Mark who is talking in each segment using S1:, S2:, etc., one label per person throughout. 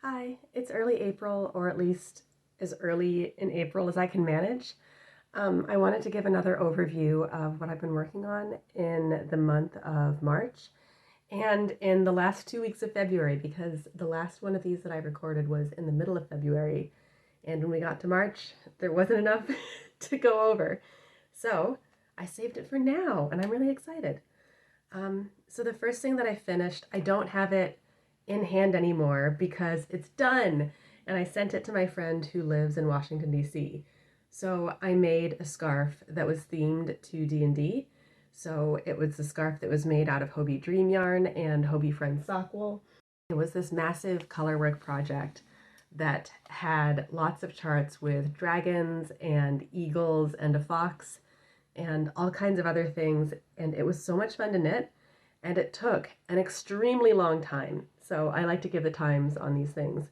S1: Hi, it's early April, or at least as early in April as I can manage. I wanted to give another overview of what I've been working on in the month of March and in the last 2 weeks of February, because the last one of these that I recorded was in the middle of February. And when we got to March, there wasn't enough to go over. So I saved it for now, and I'm really excited. So the first thing that I finished, I don't have it in hand anymore because it's done. And I sent it to my friend who lives in Washington, D.C. So I made a scarf that was themed to D&D. So it was a scarf that was made out of Hobie Dream yarn and Hobie Friends sock wool. It was this massive colorwork project that had lots of charts with dragons and eagles and a fox and all kinds of other things. And it was so much fun to knit. And it took an extremely long time. So I like to give the times on these things.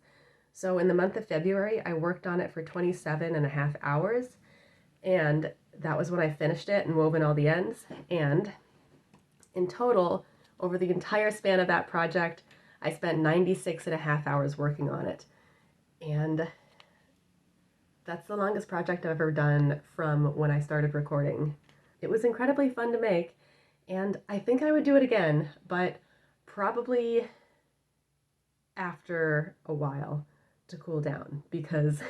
S1: So in the month of February, I worked on it for 27 and a half hours. And that was when I finished it and woven all the ends. And in total, over the entire span of that project, I spent 96 and a half hours working on it. And that's the longest project I've ever done from when I started recording. It was incredibly fun to make, and I think I would do it again, but probably after a while to cool down because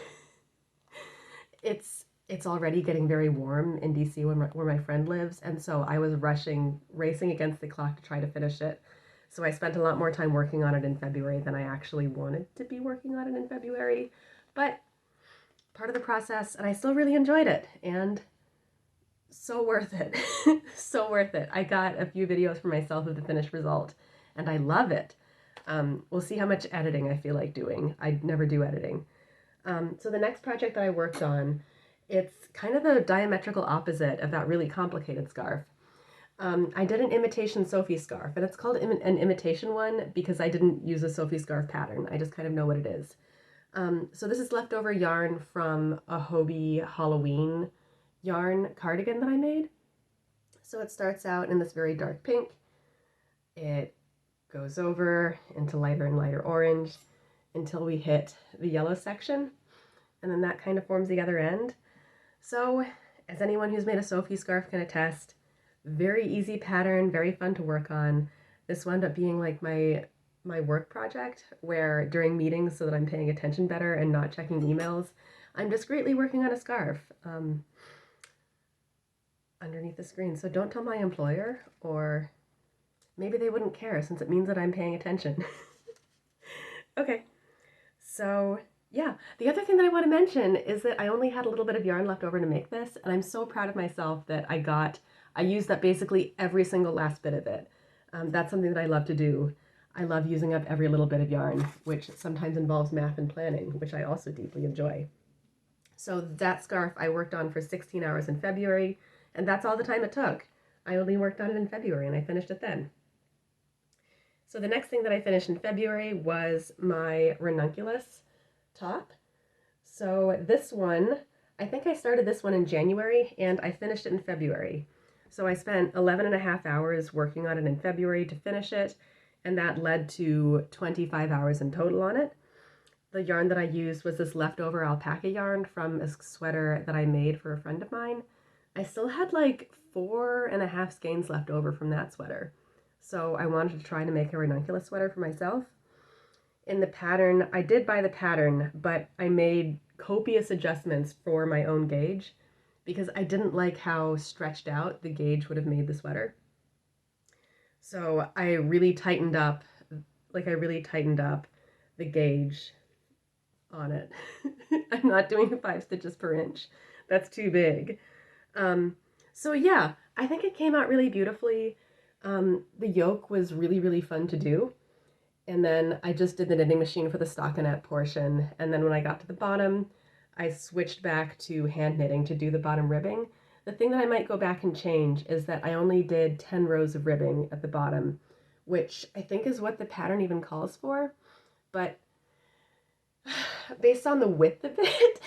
S1: it's already getting very warm in DC where my friend lives, and so I was racing against the clock to try to finish it. So I spent a lot more time working on it in February than I actually wanted to be working on it in February, but part of the process, and I still really enjoyed it, and so worth it. So worth it. I got a few videos for myself of the finished result, and I love it. We'll see how much editing I feel like doing. I never do editing. So the next project that I worked on, it's kind of the diametrical opposite of that really complicated scarf. I did an imitation Sophie scarf, and it's called an imitation one because I didn't use a Sophie scarf pattern. I just kind of know what it is. So this is leftover yarn from a Hobie Halloween yarn cardigan that I made. So it starts out in this very dark pink. It goes over into lighter and lighter orange until we hit the yellow section. And then that kind of forms the other end. So as anyone who's made a Sophie scarf can attest, very easy pattern, very fun to work on. This wound up being like my work project where during meetings so that I'm paying attention better and not checking emails, I'm discreetly working on a scarf underneath the screen. So don't tell my employer, or maybe they wouldn't care since it means that I'm paying attention. Okay, so yeah, the other thing that I want to mention is that I only had a little bit of yarn left over to make this, and I'm so proud of myself that I used up basically every single last bit of it. That's something that I love to do. I love using up every little bit of yarn, which sometimes involves math and planning, which I also deeply enjoy. So that scarf I worked on for 16 hours in February, and that's all the time it took. I only worked on it in February and I finished it then. So the next thing that I finished in February was my Ranunculous top. So this one, I think I started this one in January and I finished it in February. So I spent 11 and a half hours working on it in February to finish it, and that led to 25 hours in total on it. The yarn that I used was this leftover alpaca yarn from a sweater that I made for a friend of mine. I still had like 4.5 skeins left over from that sweater. So I wanted to try to make a ranunculus sweater for myself. In the pattern, I did buy the pattern, but I made copious adjustments for my own gauge because I didn't like how stretched out the gauge would have made the sweater. So I really tightened up, the gauge on it. I'm not doing 5 stitches per inch. That's too big. So yeah, I think it came out really beautifully. The yoke was really, really fun to do. And then I just did the knitting machine for the stockinette portion. And then when I got to the bottom, I switched back to hand knitting to do the bottom ribbing. The thing that I might go back and change is that I only did 10 rows of ribbing at the bottom, which I think is what the pattern even calls for. But based on the width of it,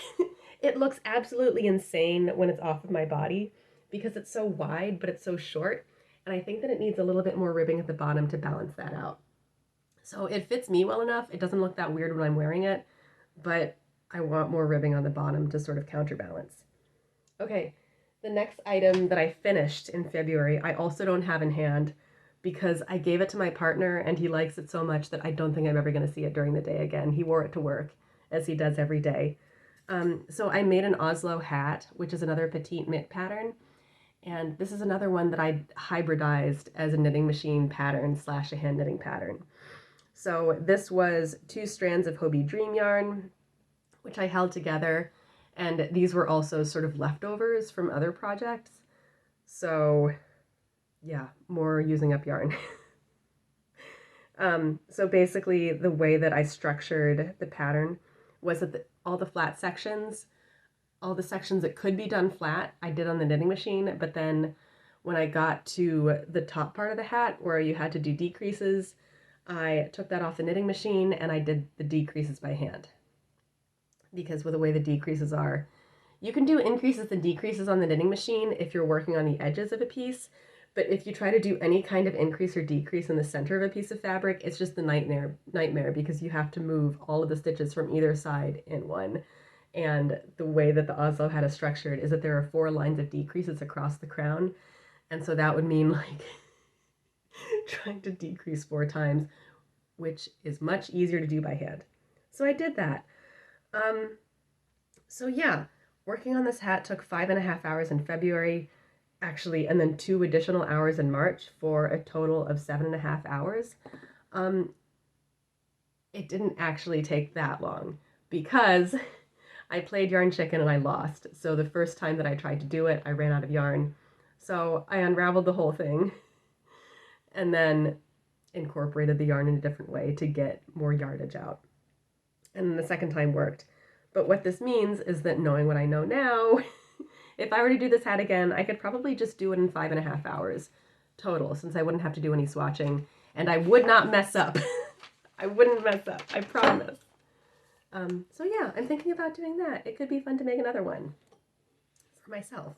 S1: it looks absolutely insane when it's off of my body because it's so wide, but it's so short. And I think that it needs a little bit more ribbing at the bottom to balance that out. So it fits me well enough. It doesn't look that weird when I'm wearing it, but I want more ribbing on the bottom to sort of counterbalance. Okay, the next item that I finished in February, I also don't have in hand because I gave it to my partner and he likes it so much that I don't think I'm ever going to see it during the day again. He wore it to work, as he does every day. So I made an Oslo hat, which is another petite knit pattern. And this is another one that I hybridized as a knitting machine pattern slash a hand knitting pattern. So this was 2 strands of Hobie Dream yarn, which I held together. And these were also sort of leftovers from other projects. So yeah, more using up yarn. So basically the way that I structured the pattern was that all the flat sections, all the sections that could be done flat, I did on the knitting machine, but then when I got to the top part of the hat where you had to do decreases, I took that off the knitting machine and I did the decreases by hand. Because with the way the decreases are, you can do increases and decreases on the knitting machine if you're working on the edges of a piece, but if you try to do any kind of increase or decrease in the center of a piece of fabric, it's just the nightmare because you have to move all of the stitches from either side in one. And the way that the Oslo Hat is structured is that there are 4 lines of decreases across the crown. And so that would mean like trying to decrease 4 times, which is much easier to do by hand. So I did that. So yeah, working on this hat took 5.5 hours in February, actually, and then 2 additional hours in March for a total of 7.5 hours. It didn't actually take that long because I played yarn chicken and I lost. So the first time that I tried to do it, I ran out of yarn. So I unraveled the whole thing and then incorporated the yarn in a different way to get more yardage out. And then the second time worked. But what this means is that knowing what I know now, if I were to do this hat again, I could probably just do it in 5.5 hours total, since I wouldn't have to do any swatching, and I would not mess up. I wouldn't mess up, I promise. So yeah, I'm thinking about doing that. It could be fun to make another one for myself.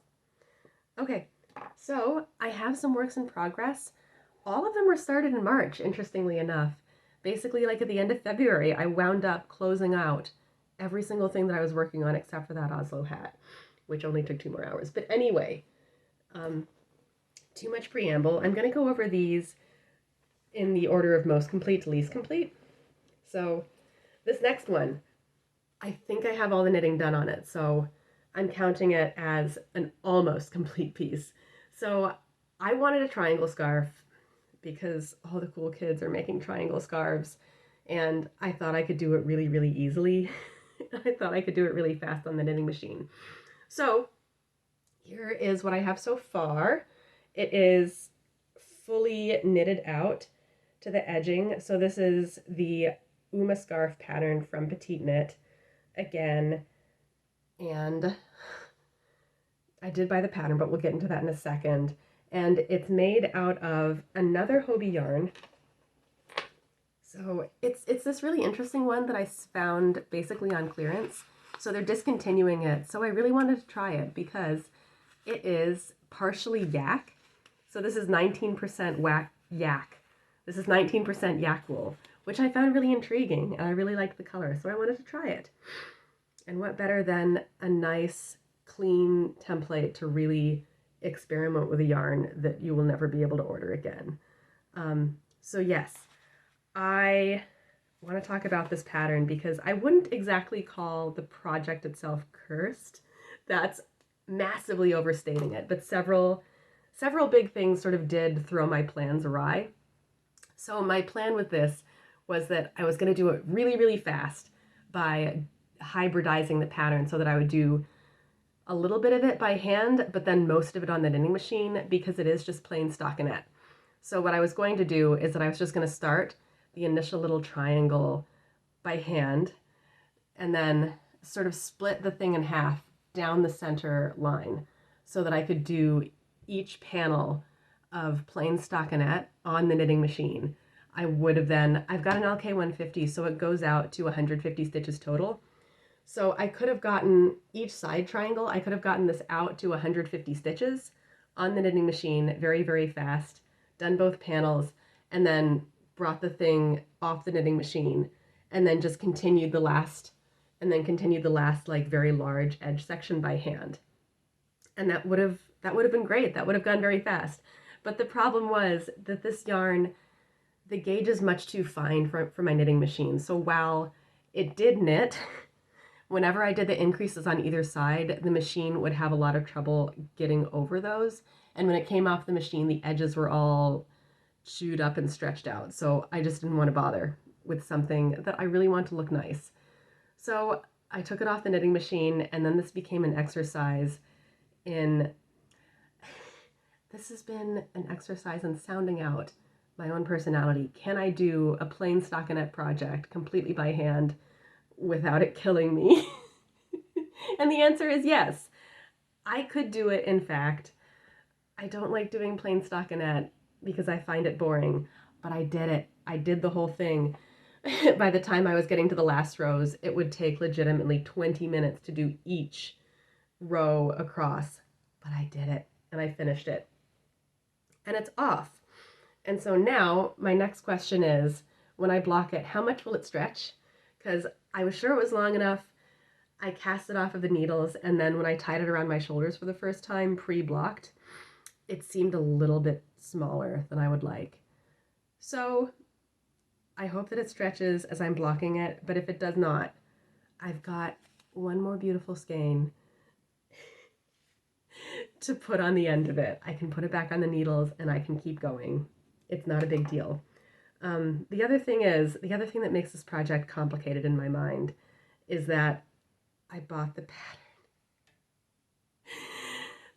S1: Okay, so I have some works in progress. All of them were started in March, interestingly enough. Basically, like at the end of February, I wound up closing out every single thing that I was working on except for that Oslo hat, which only took 2 more hours. But anyway, too much preamble. I'm going to go over these in the order of most complete to least complete. So this next one, I think I have all the knitting done on it, so I'm counting it as an almost complete piece. So I wanted a triangle scarf because all the cool kids are making triangle scarves, and I thought I could do it really, really easily. I thought I could do it really fast on the knitting machine. So here is what I have so far. It is fully knitted out to the edging. So this is the Uma scarf pattern from Petite Knit again. And I did buy the pattern, but we'll get into that in a second. And it's made out of another Hobie yarn. So it's this really interesting one that I found basically on clearance. So they're discontinuing it. So I really wanted to try it because it is partially yak. So this is 19% yak. This is 19% yak wool, which I found really intriguing, and I really liked the color, so I wanted to try it. And what better than a nice, clean template to really experiment with a yarn that you will never be able to order again. So yes, I want to talk about this pattern because I wouldn't exactly call the project itself cursed. That's massively overstating it, but several big things sort of did throw my plans awry. So my plan with this was that I was going to do it really, really fast by hybridizing the pattern so that I would do a little bit of it by hand, but then most of it on the knitting machine because it is just plain stockinette. So what I was going to do is that I was just going to start the initial little triangle by hand and then sort of split the thing in half down the center line so that I could do each panel of plain stockinette on the knitting machine. I would have then, I've got an LK 150, so it goes out to 150 stitches total. So I could have gotten each side triangle, I could have gotten this out to 150 stitches on the knitting machine very, very fast, done both panels, and then brought the thing off the knitting machine and then just continued the last like very large edge section by hand. And that would have been great. That would have gone very fast. But the problem was that this yarn, the gauge is much too fine for my knitting machine. So while it did knit, whenever I did the increases on either side, the machine would have a lot of trouble getting over those. And when it came off the machine, the edges were all chewed up and stretched out. So I just didn't want to bother with something that I really want to look nice. So I took it off the knitting machine, and then this became an exercise in, this has been an exercise in sounding out my own personality. Can I do a plain stockinette project completely by hand without it killing me? And the answer is yes. I could do it, in fact. I don't like doing plain stockinette because I find it boring, but I did it. I did the whole thing. By the time I was getting to the last rows, it would take legitimately 20 minutes to do each row across, but I did it and I finished it. And it's off. And so now my next question is, when I block it, how much will it stretch? Because I was sure it was long enough. I cast it off of the needles, and then when I tied it around my shoulders for the first time, pre-blocked, it seemed a little bit smaller than I would like. So I hope that it stretches as I'm blocking it, but if it does not, I've got one more beautiful skein to put on the end of it. I can put it back on the needles and I can keep going. It's not a big deal. The other thing that makes this project complicated in my mind is that I bought the pattern.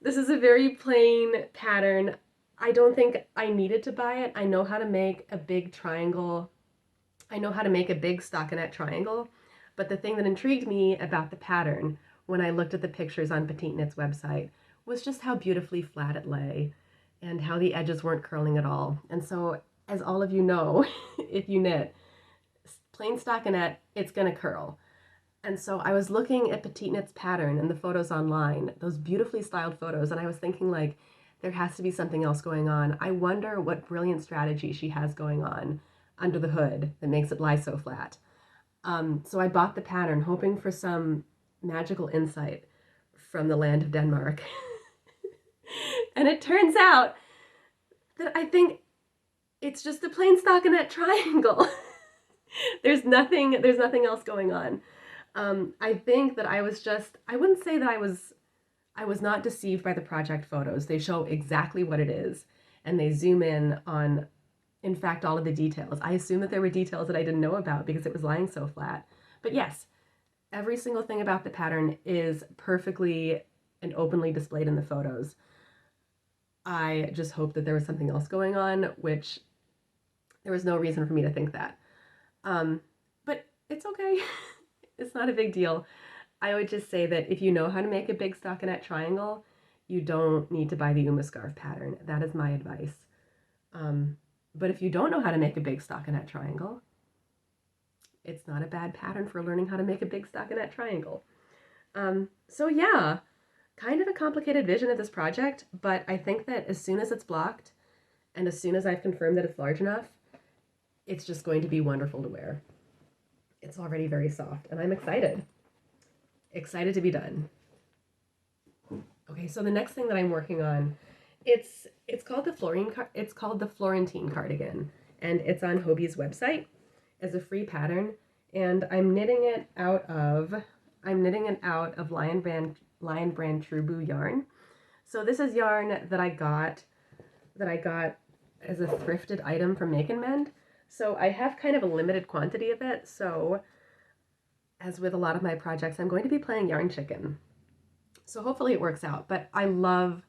S1: This is a very plain pattern. I don't think I needed to buy it. I know how to make a big triangle. I know how to make a big stockinette triangle, but the thing that intrigued me about the pattern when I looked at the pictures on Petite Knit's website was just how beautifully flat it lay and how the edges weren't curling at all. And so, as all of you know, if you knit plain stockinette, it's gonna curl. And so I was looking at Petite Knit's pattern and the photos online, those beautifully styled photos, and I was thinking, like, there has to be something else going on. I wonder what brilliant strategy she has going on under the hood that makes it lie so flat. So I bought the pattern hoping for some magical insight from the land of Denmark. And it turns out that I think it's just a plain stockinette triangle. There's nothing else going on. I think that I wouldn't say that I was not deceived by the project photos. They show exactly what it is, and they zoom in on, in fact, all of the details. I assume that there were details that I didn't know about because it was lying so flat. But yes, every single thing about the pattern is perfectly and openly displayed in the photos. I just hope that there was something else going on, which there was no reason for me to think that. But it's okay. It's not a big deal. I would just say that if you know how to make a big stockinette triangle, you don't need to buy the Uma scarf pattern. That is my advice. But if you don't know how to make a big stockinette triangle, it's not a bad pattern for learning how to make a big stockinette triangle. So yeah, kind of a complicated vision of this project, but I think that as soon as it's blocked and as soon as I've confirmed that it's large enough, it's just going to be wonderful to wear. It's already very soft, and I'm excited. Excited to be done. Okay, so the next thing that I'm working on, it's called the Florentine Cardigan, and it's on Hobie's website as a free pattern, and I'm knitting it out of Lion Brand Trubu yarn. So this is yarn that I got as a thrifted item from Make and Mend. So I have kind of a limited quantity of it. So as with a lot of my projects, I'm going to be playing yarn chicken. So hopefully it works out. But I love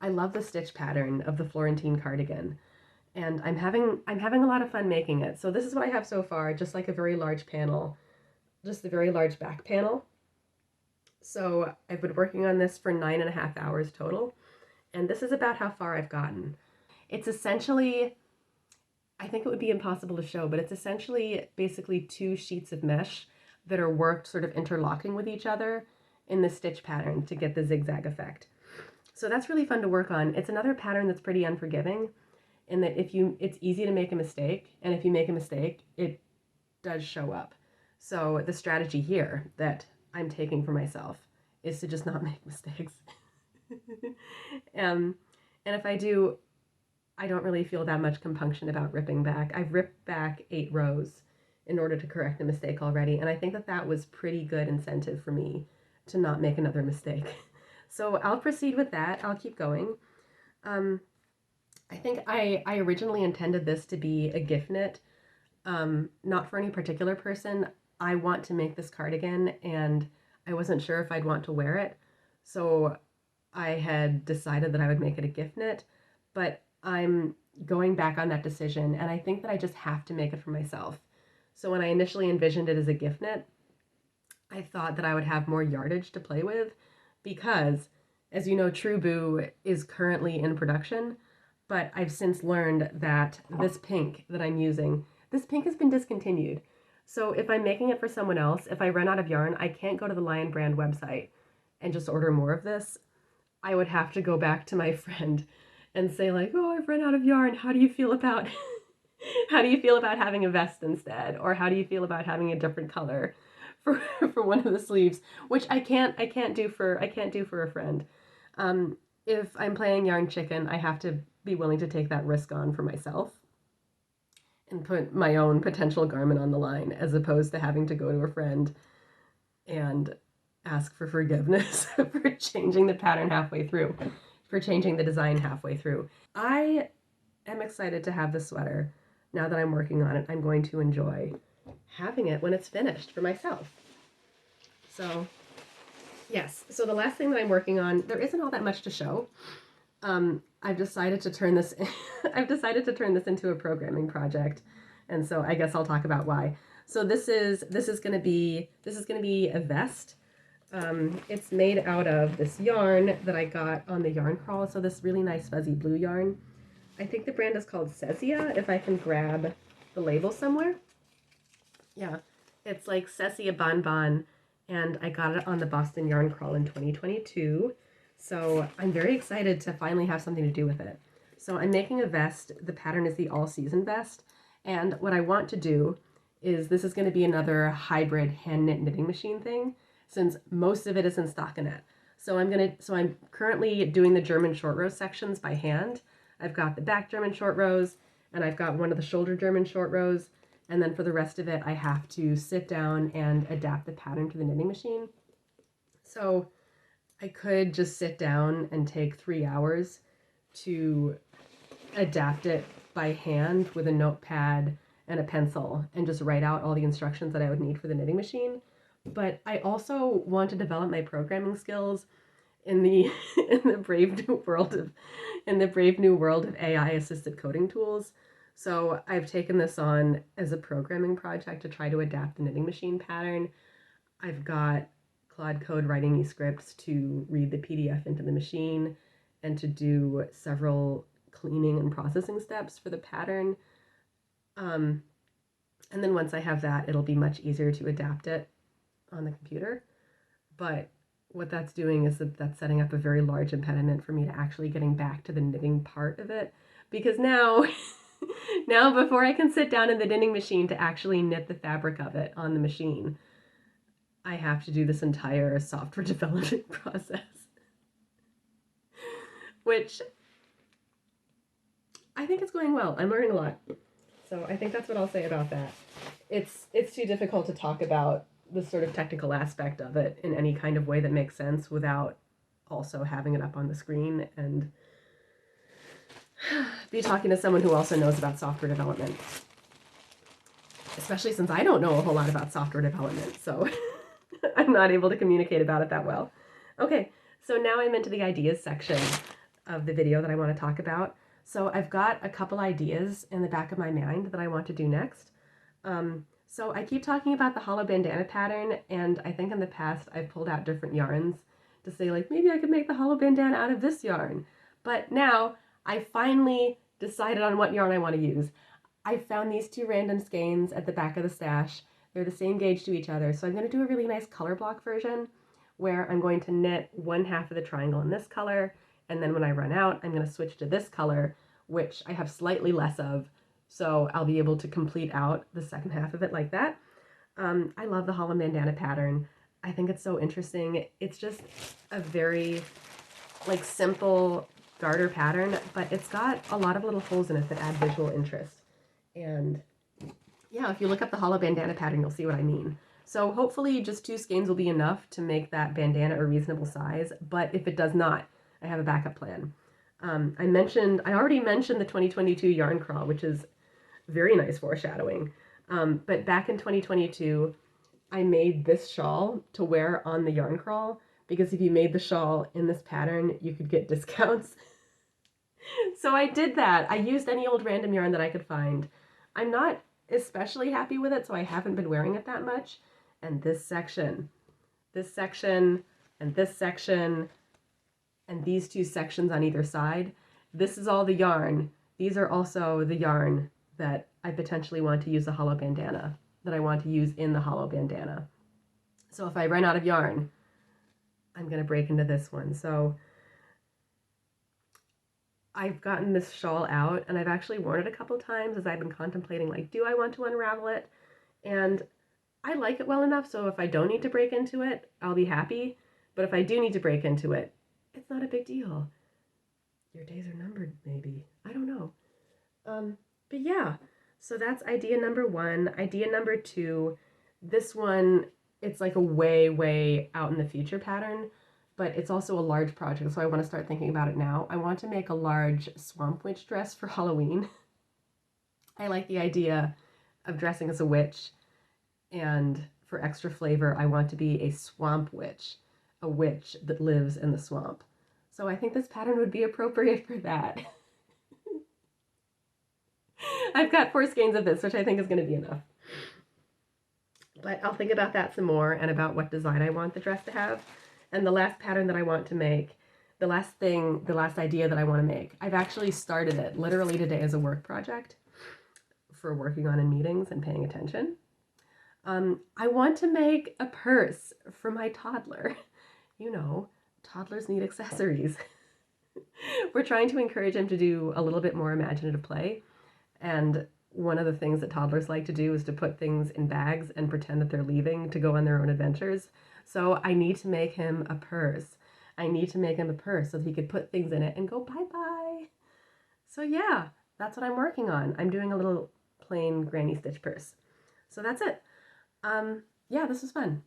S1: the stitch pattern of the Florentine Cardigan, and I'm having a lot of fun making it. So this is what I have so far, just like a very large panel, just a very large back panel. So I've been working on this for 9.5 hours total, and this is about how far I've gotten. It's essentially, I think it would be impossible to show, but it's essentially basically 2 sheets of mesh that are worked sort of interlocking with each other in the stitch pattern to get the zigzag effect. So that's really fun to work on. It's another pattern that's pretty unforgiving. in that it's easy to make a mistake, and if you make a mistake, it does show up. So the strategy here that I'm taking for myself is to just not make mistakes. And if I do, I don't really feel that much compunction about ripping back. I've ripped back 8 rows in order to correct a mistake already, and I think that that was pretty good incentive for me to not make another mistake. So I'll proceed with that. I'll keep going. I think I originally intended this to be a gift knit, not for any particular person. I want to make this cardigan, and I wasn't sure if I'd want to wear it, so I had decided that I would make it a gift knit, but I'm going back on that decision, and I think that I just have to make it for myself. So when I initially envisioned it as a gift knit, I thought that I would have more yardage to play with because, as you know, True Boo is currently in production, but I've since learned that this pink that I'm using, this pink has been discontinued. So if I'm making it for someone else, if I run out of yarn, I can't go to the Lion Brand website and just order more of this. I would have to go back to my friend and say like, oh, I've run out of yarn. How do you feel about how do you feel about having a vest instead? Or how do you feel about having a different color for for one of the sleeves? Which I can't do for a friend. If I'm playing yarn chicken, I have to be willing to take that risk on for myself and put my own potential garment on the line, as opposed to having to go to a friend and ask for forgiveness for changing the pattern halfway through, for changing the design halfway through. I am excited to have the sweater. Now that I'm working on it, I'm going to enjoy having it when it's finished for myself. So, yes. So the last thing that I'm working on, there isn't all that much to show. I've decided to turn this into a programming project, and so I guess I'll talk about why. So this is going to be a vest. It's made out of this yarn that I got on the yarn crawl. So this really nice fuzzy blue yarn. I think the brand is called Cesia, if I can grab the label somewhere. Yeah, it's like Cesia Bon Bon, and I got it on the Boston Yarn Crawl in 2022. So I'm very excited to finally have something to do with it. So I'm making a vest. The pattern is the all-season vest, and what I want to do is, this is going to be another hybrid hand knit knitting machine thing, since most of it is in stockinette. So I'm currently doing the German short row sections by hand. I've got the back German short rows, and I've got one of the shoulder German short rows, and then for the rest of it, I have to sit down and adapt the pattern to the knitting machine. So I could just sit down and take 3 hours to adapt it by hand with a notepad and a pencil and just write out all the instructions that I would need for the knitting machine. But I also want to develop my programming skills in the brave new world of AI assisted coding tools. So I've taken this on as a programming project to try to adapt the knitting machine pattern. I've got Claude Code writing me scripts to read the PDF into the machine and to do several cleaning and processing steps for the pattern. And then once I have that, it'll be much easier to adapt it on the computer. But what that's doing is that's setting up a very large impediment for me to actually getting back to the knitting part of it. Because now, before I can sit down in the knitting machine to actually knit the fabric of it on the machine, I have to do this entire software development process. Which I think is going well. I'm learning a lot. So I think that's what I'll say about that. It's too difficult to talk about the sort of technical aspect of it in any kind of way that makes sense without also having it up on the screen and be talking to someone who also knows about software development. Especially since I don't know a whole lot about software development, so I'm not able to communicate about it that well. Okay, so now I'm into the ideas section of the video that I want to talk about. So I've got a couple ideas in the back of my mind that I want to do next. So I keep talking about the hollow bandana pattern, and I think in the past I've pulled out different yarns to say like, maybe I could make the hollow bandana out of this yarn. But now I finally decided on what yarn I want to use. I found these 2 random skeins at the back of the stash. They're the same gauge to each other. So I'm going to do a really nice color block version where I'm going to knit 1/2 of the triangle in this color, and then when I run out, I'm going to switch to this color which I have slightly less of, so I'll be able to complete out the second half of it like that. I love the hollow bandana pattern. I think it's so interesting. It's just a very like simple garter pattern, but it's got a lot of little holes in it that add visual interest. And yeah, if you look up the hollow bandana pattern, you'll see what I mean. So hopefully just 2 skeins will be enough to make that bandana a reasonable size, but if it does not, I have a backup plan. I already mentioned the 2022 yarn crawl, which is very nice foreshadowing. But back in 2022, I made this shawl to wear on the yarn crawl because if you made the shawl in this pattern, you could get discounts. So I did that. I used any old random yarn that I could find. I'm not especially happy with it, so I haven't been wearing it that much. And this section, and this section, and these 2 sections on either side, this is all the yarn. These are also the yarn that I potentially want to use the hollow bandana, that I want to use in the hollow bandana. So if I run out of yarn, I'm going to break into this one. So I've gotten this shawl out and I've actually worn it a couple times as I've been contemplating, like, do I want to unravel it? And I like it well enough, so if I don't need to break into it, I'll be happy. But if I do need to break into it, it's not a big deal. Your days are numbered, maybe. I don't know. But yeah, so that's idea number 1. Idea number 2, this one, it's like a way, way out in the future pattern, but it's also a large project, so I want to start thinking about it now. I want to make a large swamp witch dress for Halloween. I like the idea of dressing as a witch, and for extra flavor, I want to be a swamp witch, a witch that lives in the swamp. So I think this pattern would be appropriate for that. I've got 4 skeins of this, which I think is going to be enough. But I'll think about that some more and about what design I want the dress to have. And the last pattern that I want to make, the last idea that I want to make, I've actually started it literally today as a work project for working on in meetings and paying attention. I want to make a purse for my toddler. You know, toddlers need accessories. We're trying to encourage him to do a little bit more imaginative play. And one of the things that toddlers like to do is to put things in bags and pretend that they're leaving to go on their own adventures. So I need to make him a purse. I need to make him a purse so that he could put things in it and go bye-bye. So yeah, that's what I'm working on. I'm doing a little plain granny stitch purse. So that's it. Yeah, this was fun.